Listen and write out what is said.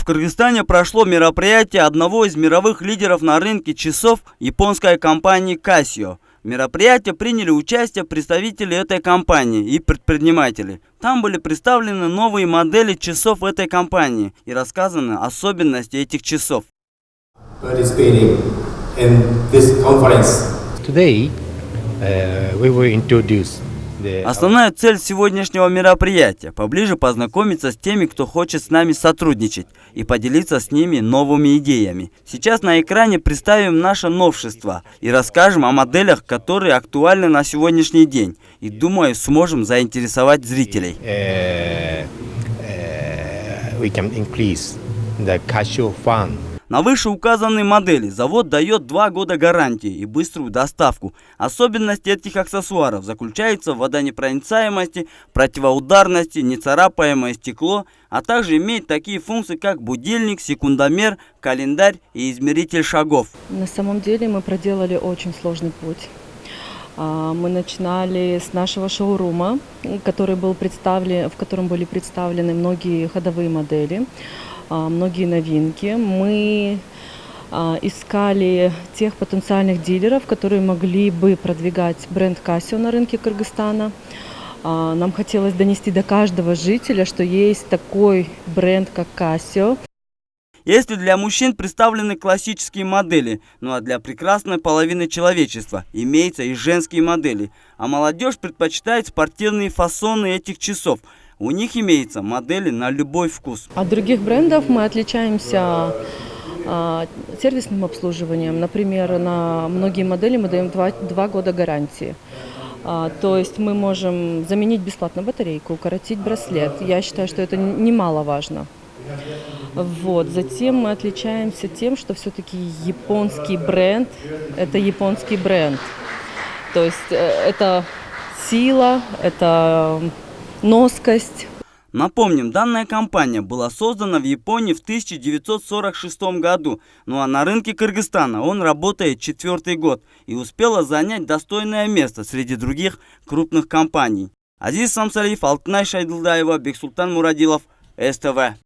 Кыргызстане прошло мероприятие одного из мировых лидеров на рынке часов японской компании Casio. В мероприятии приняли участие представители этой компании и предприниматели. Там были представлены новые модели часов этой компании и рассказаны особенности этих часов. Основная цель сегодняшнего мероприятия – поближе познакомиться с теми, кто хочет с нами сотрудничать, и поделиться с ними новыми идеями. Сейчас на экране представим наше новшество и расскажем о моделях, которые актуальны на сегодняшний день. И думаю, сможем заинтересовать зрителей. На вышеуказанной модели завод дает 2 года гарантии и быструю доставку. Особенность этих аксессуаров заключается в водонепроницаемости, противоударности, нецарапаемое стекло, а также имеет такие функции, как будильник, секундомер, календарь и измеритель шагов. На самом деле мы проделали очень сложный путь. Мы начинали с нашего шоурума, в котором были представлены многие ходовые модели. Многие новинки. Мы искали тех потенциальных дилеров, которые могли бы продвигать бренд Casio на рынке Кыргызстана. Нам хотелось донести до каждого жителя, что есть такой бренд, как Casio. Если для мужчин представлены классические модели, ну а для прекрасной половины человечества имеются и женские модели, а молодежь предпочитает спортивные фасоны этих часов. У них имеются модели на любой вкус. От других брендов мы отличаемся сервисным обслуживанием. Например, на многие модели мы даем 2 года гарантии. То есть мы можем заменить бесплатно батарейку, укоротить браслет. Я считаю, что это немаловажно. Затем мы отличаемся тем, что все-таки японский бренд – это японский бренд. То есть это сила, это носкость. Напомним, данная компания была создана в Японии в 1946 году, ну а на рынке Кыргызстана он работает 4-й год и успела занять достойное место среди других крупных компаний. Азиз Самсалиев, Алтынай Шайдылдаева, Бексултан Мурадилов, СТВ.